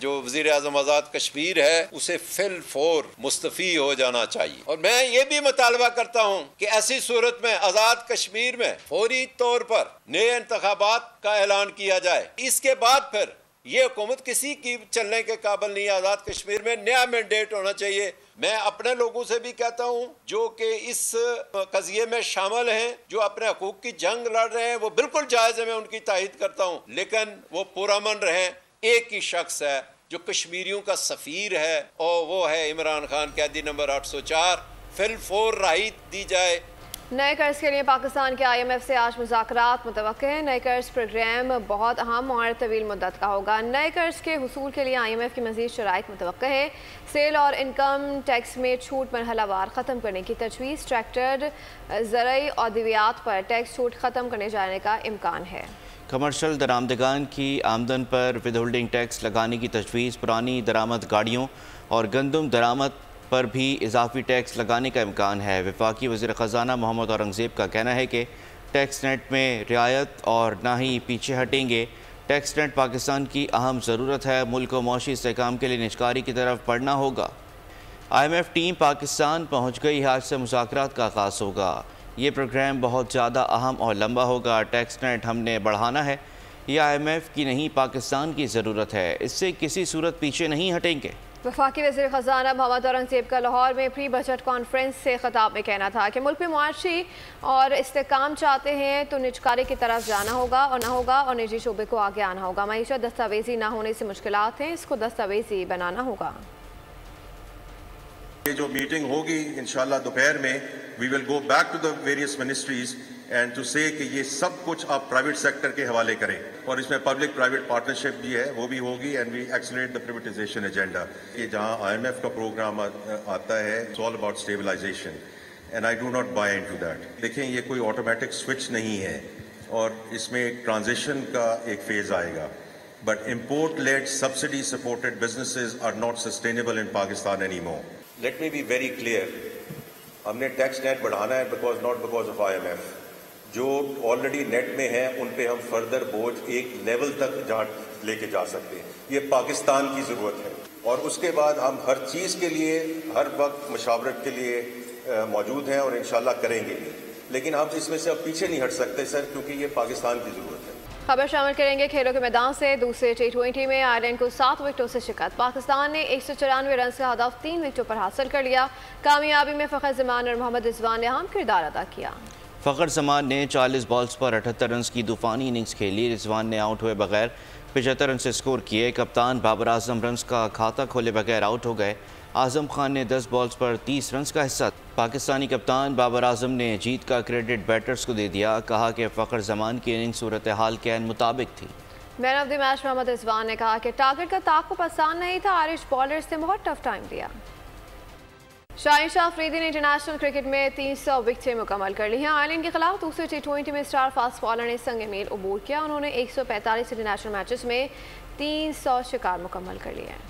جو وزیر اعظم آزاد کشمیر ہے اسے فی الفور مستعفی ہو جانا چاہیے، اور میں یہ بھی مطالبہ کرتا ہوں کہ ایسی صورت میں آزاد کشمیر میں فوری طور پر نئے انتخابات کا اعلان کیا جائے۔ اس کے بعد پھر یہ حکومت کسی کی چلنے کے قابل نہیں ہے، آزاد کشمیر میں نیا مینڈیٹ ہونا چاہیے۔ میں اپنے لوگوں سے بھی کہتا ہوں جو کہ اس قضیے میں شامل ہیں، جو اپنے حقوق کی جنگ لڑ رہے ہیں، وہ بالکل جائز ہے، میں ان کی تائید کرتا ہوں، لیکن وہ پرامن رہیں۔ ایک ہی شخص ہے جو کشمیریوں کا سفیر ہے اور وہ ہے عمران خان، قیدی نمبر 804، فی الفور رہائی دی جائے۔ نئے قرض کے لیے پاکستان کے IMF سے آج مذاکرات متوقع ہیں۔ نئے قرض پروگرام بہت اہم اور طویل مدت کا ہوگا۔ نئے قرض کے حصول کے لیے IMF کی مزید شرائط متوقع ہے۔ سیل اور انکم ٹیکس میں چھوٹ مرحلہ وار ختم کرنے کی تجویز، ٹریکٹر، زرعی ادویات پر ٹیکس چھوٹ ختم کرنے جانے کا امکان ہے۔ کمرشل درآمدگان کی آمدن پر ود ہولڈنگ ٹیکس لگانے کی تجویز، پرانی درآمد گاڑیوں اور گندم درآمد پر بھی اضافی ٹیکس لگانے کا امکان ہے۔ وفاقی وزیر خزانہ محمد اورنگزیب کا کہنا ہے کہ ٹیکس نیٹ میں رعایت اور نہ ہی پیچھے ہٹیں گے۔ ٹیکس نیٹ پاکستان کی اہم ضرورت ہے، ملک کو معاشی استحکام کے لیے نجکاری کی طرف بڑھنا ہوگا۔ IMF ٹیم پاکستان پہنچ گئی، آج سے مذاکرات کا آغاز ہوگا۔ یہ پروگرام بہت زیادہ اہم اور لمبا ہوگا۔ ٹیکس نیٹ ہم نے بڑھانا ہے، یہ IMF کی نہیں پاکستان کی ضرورت ہے، اس سے کسی صورت پیچھے نہیں ہٹیں گے۔ وفاقی وزیر خزانہ محمد اورنگزیب کا لاہور میں پری بجٹ کانفرنس سے خطاب میں کہنا تھا کہ ملک میں معاشی اور استحکام چاہتے ہیں تو نجکاری کی طرف جانا ہوگا اور نجی شعبے کو آگے آنا ہوگا۔ معیشت دستاویزی نہ ہونے سے مشکلات ہیں، اس کو دستاویزی بنانا ہوگا۔ یہ جو میٹنگ ہوگی انشاءاللہ دوپہر میں we will go back to the various ministries and to say کہ یہ سب کچھ آپ پرائیویٹ سیکٹر کے حوالے کریں، اور اس میں پبلک پرائیویٹ پارٹنرشپ بھی ہے، وہ بھی ہوگی، and we accelerate the privatization agenda۔ یہ جہاں IMF کا پروگرام آتا ہے it's all about stabilization and I do not buy into that۔ دیکھیں یہ کوئی آٹومیٹک سوئچ نہیں ہے اور اس میں ایک ٹرانزیشن کا ایک فیز آئے گا، but import led subsidy supported businesses are not sustainable in Pakistan anymore۔ Let me be very clear، ہم نے ٹیکس نیٹ بڑھانا ہے not because of IMF۔ جو آلریڈی نیٹ میں ہیں ان پہ ہم فردر بوجھ ایک لیول تک جہاں لے کے جا سکتے ہیں، یہ پاکستان کی ضرورت ہے، اور اس کے بعد ہم ہر چیز کے لیے ہر وقت مشاورت کے لیے موجود ہیں اور انشاءاللہ کریں گے بھی، لیکن ہم اس میں سے اب پیچھے نہیں ہٹ سکتے سر، کیونکہ یہ پاکستان کی ضرورت ہے۔ خبر شامل کریں گے کھیلوں کے میدان سے۔ دوسرے T20 میں آئرلینڈ کو 7 وکٹوں سے شکست، پاکستان نے 194 رنز کا ہدف 3 وکٹوں پر حاصل کر لیا۔ کامیابی میں فخر زمان اور محمد رضوان نے اہم کردار ادا کیا۔ فخر زمان نے 40 بالز پر 78 رنز کی طوفانی اننگز کھیلی، رضوان نے آؤٹ ہوئے بغیر 75 رن سے سکور کیے۔ کپتان بابر اعظم رنز کا کھاتہ کھولے بغیر آؤٹ ہو گئے۔ اعظم خان نے 10 بالز پر 30 رنز کا حصہ۔ پاکستانی کپتان بابر اعظم نے جیت کا کریڈٹ بیٹرز کو دے دیا، کہا کہ فخر زمان کی اننگ صورتحال کے عین مطابق تھی۔ مین آف دی میچ محمد رضوان نے کہا کہ ٹارگٹ کا تعاقب آسان نہیں تھا، آئرش بالرز نے بہت ٹف ٹائم دیا۔ شاہین شاہ افریدی نے انٹرنیشنل کرکٹ میں 300 وکٹیں مکمل کر لی ہیں۔ آئرلینڈ کے خلاف دوسرے T20 میں اسٹار فاسٹ بالر نے سنگ میل عبور کیا، انہوں نے 145 انٹرنیشنل میچز میں 300 شکار مکمل کر لیے ہیں۔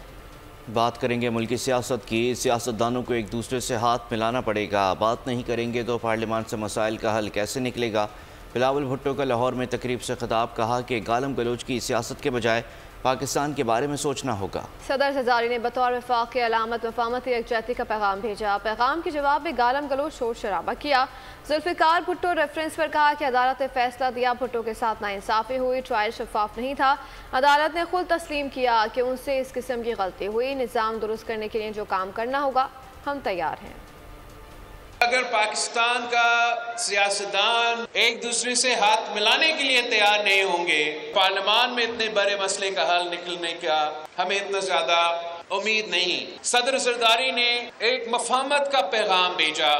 بات کریں گے ملکی سیاست کی۔ سیاستدانوں کو ایک دوسرے سے ہاتھ ملانا پڑے گا، بات نہیں کریں گے تو پارلیمان سے مسائل کا حل کیسے نکلے گا۔ بلاول بھٹو کا لاہور میں تقریب سے خطاب، کہا کہ گالم گلوچ کی سیاست کے بجائے پاکستان کے بارے میں سوچنا ہوگا۔ صدر زرداری نے بطور وفاق کی علامت مفاہمتی یکجہتی کا پیغام بھیجا، پیغام کے جواب میں گالم گلوچ شور شرابہ کیا۔ ذوالفقار بھٹو ریفرنس پر کہا کہ عدالت نے فیصلہ دیا، بھٹو کے ساتھ ناانصافی ہوئی، ٹرائل شفاف نہیں تھا، عدالت نے خود تسلیم کیا کہ ان سے اس قسم کی غلطی ہوئی، نظام درست کرنے کے لیے جو کام کرنا ہوگا ہم تیار ہیں۔ اگر پاکستان کا سیاستدان ایک دوسرے سے ہاتھ ملانے کے لیے تیار نہیں ہوں گے، پارلیمان میں اتنے بڑے مسئلے کا حل نکلنے کا ہمیں اتنا زیادہ امید نہیں۔ صدر زرداری نے ایک مفاہمت کا پیغام بھیجا،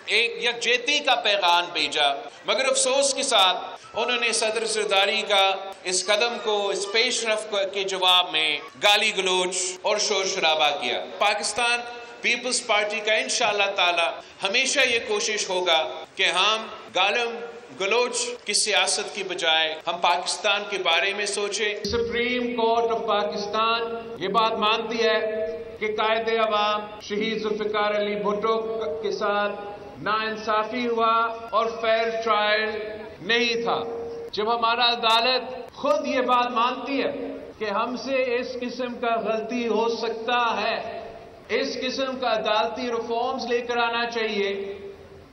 ایک یکجہتی کا پیغام بھیجا، مگر افسوس کے ساتھ انہوں نے صدر زرداری کا اس قدم کو، اس پیش رفت کے جواب میں گالی گلوچ اور شور شرابہ کیا۔ پاکستان پیپلز پارٹی کا انشاءاللہ تعالی ہمیشہ یہ کوشش ہوگا کہ ہم گالم گلوچ کی سیاست کی بجائے ہم پاکستان کے بارے میں سوچیں۔ سپریم کورٹ آف پاکستان یہ بات مانتی ہے کہ قائد عوام شہید ذوالفقار علی بھٹو کے ساتھ ناانصافی ہوا اور فیئر ٹرائل نہیں تھا۔ جب ہمارا عدالت خود یہ بات مانتی ہے کہ ہم سے اس قسم کا غلطی ہو سکتا ہے. اس قسم کا عدالتی ریفارمز لے کر آنا چاہیے.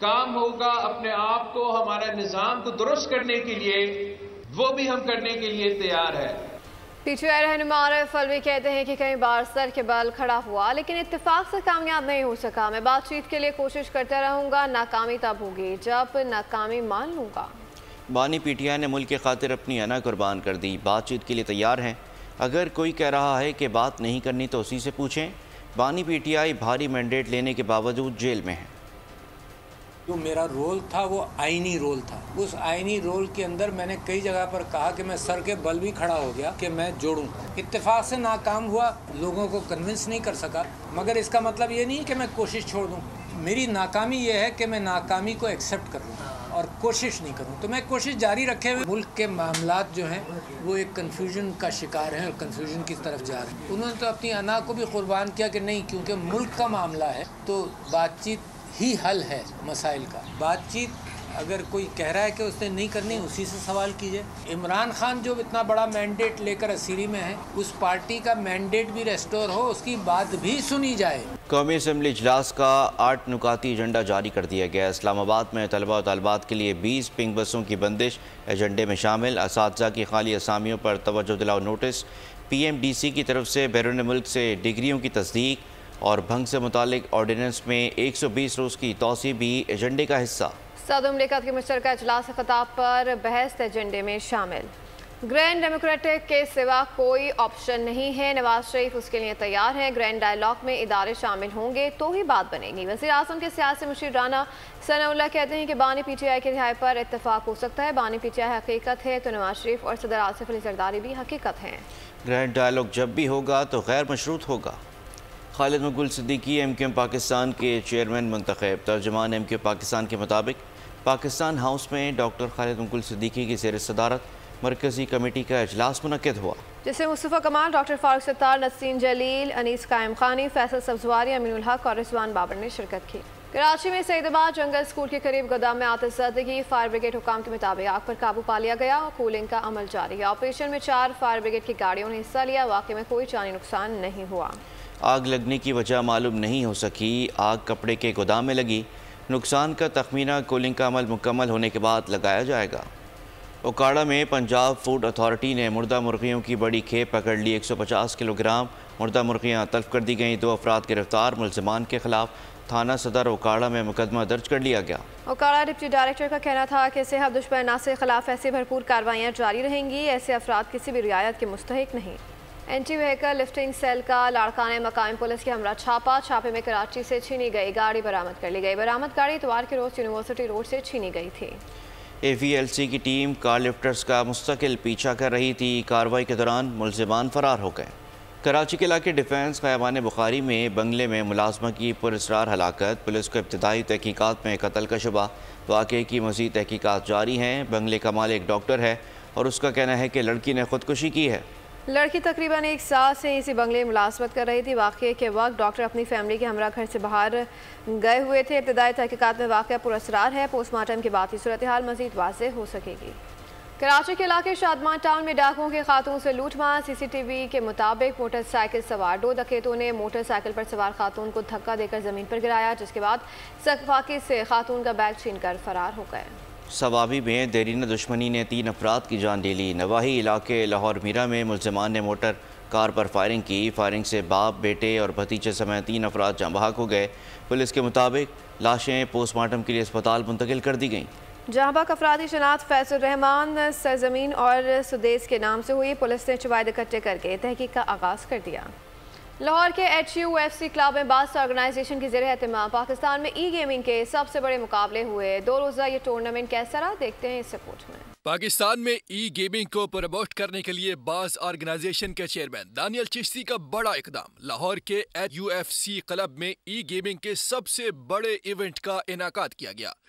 کام ہوگا اپنے آپ کو ہمارے نظام کو درست کرنے کے لیے, وہ بھی ہم کرنے کے لیے تیار ہے. پی ٹی آئی رہنما عارف الوی کہتے ہیں کہ کئی بار سر کے بل کھڑا ہوا لیکن اتفاق سے کامیاب نہیں ہو سکا. میں بات چیت کے لیے کوشش کرتا رہوں گا, ناکامی تب ہوگی جب ناکامی مان لوں گا. بانی پی ٹی آئی نے ملک کی خاطر اپنی انا قربان کر دی, بات چیت کے لیے تیار ہیں. اگر کوئی کہہ رہا ہے کہ بات نہیں کرنی تو اسی سے پوچھیں. بانی پی ٹی آئی بھاری مینڈیٹ لینے کے باوجود جیل میں ہے. جو میرا رول تھا وہ آئینی رول تھا. اس آئینی رول کے اندر میں نے کئی جگہ پر کہا کہ میں سر کے بل بھی کھڑا ہو گیا کہ میں جوڑوں. اتفاق سے ناکام ہوا, لوگوں کو کنونس نہیں کر سکا, مگر اس کا مطلب یہ نہیں کہ میں کوشش چھوڑ دوں. میری ناکامی یہ ہے کہ میں ناکامی کو ایکسیپٹ کر لوں اور کوشش نہیں کروں. تو میں کوشش جاری رکھے ہوئے. ملک کے معاملات جو ہیں وہ ایک کنفیوژن کا شکار ہیں اور کنفیوژن کی طرف جا رہے ہیں. انہوں نے تو اپنی انا کو بھی قربان کیا کہ نہیں, کیونکہ ملک کا معاملہ ہے تو بات چیت ہی حل ہے مسائل کا. بات چیت اگر کوئی کہہ رہا ہے کہ اس نے نہیں کرنی, اسی سے سوال کیجئے. عمران خان جو اتنا بڑا مینڈیٹ لے کر اسیری میں ہے, اس پارٹی کا مینڈیٹ بھی ریسٹور ہو, اس کی بات بھی سنی جائے. قومی اسمبلی اجلاس کا 8 نکاتی ایجنڈا جاری کر دیا گیا. اسلام آباد میں طلبہ و طالبات کے لیے 20 پنک بسوں کی بندش ایجنڈے میں شامل. اساتذہ کی خالی اسامیوں پر توجہ دلاؤ notice. P M D C کی طرف سے بیرون ملک سے ڈگریوں کی تصدیق اور بھنگ سے متعلق آرڈیننس میں 120 روز کی توسیع بھی ایجنڈے کا حصہ. صدر مملکت کے مشترکہ اجلاس خطاب پر بحث ایجنڈے میں شامل. گرینڈ ڈیموکریٹک کے سوا کوئی آپشن نہیں ہے, نواز شریف اس کے لیے تیار ہیں. گرینڈ ڈائیلاگ میں ادارے شامل ہوں گے تو ہی بات بنے گی. وزیر اعظم کے سیاسی مشیر رانا ثناء اللہ کہتے ہیں کہ بانی پی ٹی آئی کے رہائی پر اتفاق ہو سکتا ہے. بانی پی ٹی آئی حقیقت ہے تو نواز شریف اور صدر آصف علی زرداری بھی حقیقت ہیں. گرینڈ ڈائیلاگ جب بھی ہوگا تو غیر مشروط ہوگا. Khalid Maqbool Siddiqui M Q M Pakistan کے چیئرمین منتخب. ترجمان ایم کیو پاکستان کے مطابق پاکستان ہاؤس میں ڈاکٹر خالد مقبول صدیقی کی زیر صدارت مرکزی کمیٹی کا اجلاس منعقد ہوا, جس میں مصطفیٰ کمال, ڈاکٹر فاروق ستار, نسیم جلیل, انیس قائم خانی, فیصل سبزواری, امین الحق اور رضوان بابر نے شرکت کی. کراچی میں سعید آباد جنگل اسکول کے قریب گودام میں آتش زدگی. فائر بریگیڈ حکام کے مطابق آگ پر قابو پا لیا گیا. کولنگ کا عمل جاری ہے. آپریشن میں 4 فائر بریگیڈ کی گاڑیوں نے حصہ لیا. واقعے میں کوئی جانی نقصان نہیں ہوا. آگ لگنے کی وجہ معلوم نہیں ہو سکی. آگ کپڑے کے گودام میں لگی. نقصان کا تخمینہ کولنگ کا عمل مکمل ہونے کے بعد لگایا جائے گا. اوکاڑا میں پنجاب فوڈ اتھارٹی نے مردہ مرغیوں کی بڑی کھیپ پکڑ لی. 150 کلو گرام مردہ مرغیاں تلف کر دی گئیں. 2 افراد گرفتار. ملزمان کے خلاف تھانہ صدر اوکاڑا میں مقدمہ درج کر لیا گیا. اوکاڑا ڈپٹی ڈائریکٹر کا کہنا تھا کہ صحت دشمنان کے خلاف ایسی بھرپور کارروائیاں جاری رہیں گی. ایسے افراد کسی بھی رعایت کے مستحق نہیں. اینٹی وہیکل لفٹنگ سیل کا لاڑکانہ مقامی پولیس کے ہمراہ چھاپا. چھاپے میں کراچی سے چھینی گئی گاڑی برآمد کر لی گئی. برآمد گاڑی اتوار کے روز یونیورسٹی روڈ سے چھینی گئی تھی. اے وی ایل سی کی ٹیم کار لفٹرز کا مستقل پیچھا کر رہی تھی. کارروائی کے دوران ملزمان فرار ہو گئے. کراچی کے علاقے ڈیفنس خیابان بخاری میں بنگلے میں ملازمہ کی پراسرار ہلاکت. پولیس کو ابتدائی تحقیقات میں قتل کا شبہ. واقعے کی مزید تحقیقات جاری ہیں. بنگلے کا مالک ڈاکٹر ہے اور اس کا کہنا ہے کہ لڑکی نے خودکشی کی ہے. لڑکی تقریباً 1 سال سے اسی بنگلے میں ملازمت کر رہی تھی. واقعے کے وقت ڈاکٹر اپنی فیملی کے ہمراہ گھر سے باہر گئے ہوئے تھے. ابتدائی تحقیقات میں واقعہ پراسرار ہے. پوسٹ مارٹم کے بعد کی صورتحال مزید واضح ہو سکے گی. کراچی کے علاقے شادمان ٹاؤن میں ڈاکوؤں کے خاتون سے لوٹ مار. سی سی ٹی وی کے مطابق موٹر سائیکل سوار 2 ڈکیتوں نے موٹر سائیکل پر سوار خاتون کو دھکا دے کر زمین پر گرایا, جس کے بعد سکواکی سے خاتون کا بیگ چھین کر فرار ہو گئے. سوابی میں دیرینہ دشمنی نے 3 افراد کی جان لے لی. نواحی علاقے لاہور میرا میں ملزمان نے موٹر کار پر فائرنگ کی. فائرنگ سے باپ, بیٹے اور بھتیجے سمیت 3 افراد جاں بحق ہو گئے. پولیس کے مطابق لاشیں پوسٹ مارٹم کے لیے اسپتال منتقل کر دی گئیں. جہاں بحق افراد کی شناخت فیض الرحمان سرزمین اور سدیس کے نام سے ہوئی. پولیس نے شواہد اکٹھے کر کے تحقیق کا آغاز کر دیا. لاہور کے H U F C club میں باس آرگنائزیشن کی زیر اہتمام پاکستان میں ای گیمنگ کے سب سے بڑے مقابلے ہوئے. 2 روزہ یہ ٹورنامنٹ کیسا رہا, دیکھتے ہیں اس رپورٹ میں. پاکستان میں ای گیمنگ کو پروموٹ کرنے کے لیے باس آرگنائزیشن کے چیئرمین دانیل چشتی کا بڑا اقدام. لاہور کے H U F C club میں ای گیمنگ کے سب سے بڑے ایونٹ کا انعقاد کیا گیا.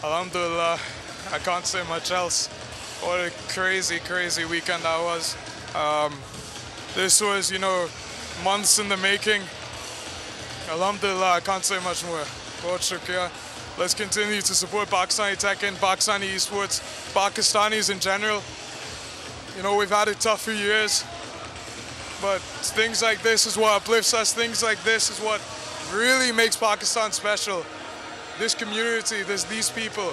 Alhamdulillah, I can't say much else. What a crazy weekend that was. This was, months in the making. Alhamdulillah, I can't say much more. Bahut shukriya. Let's continue to support Pakistani tech and Pakistani esports, Pakistanis in general. We've had a tough few years, but things like this is what uplifts us. Things like this is what really makes Pakistan special. This community, these people.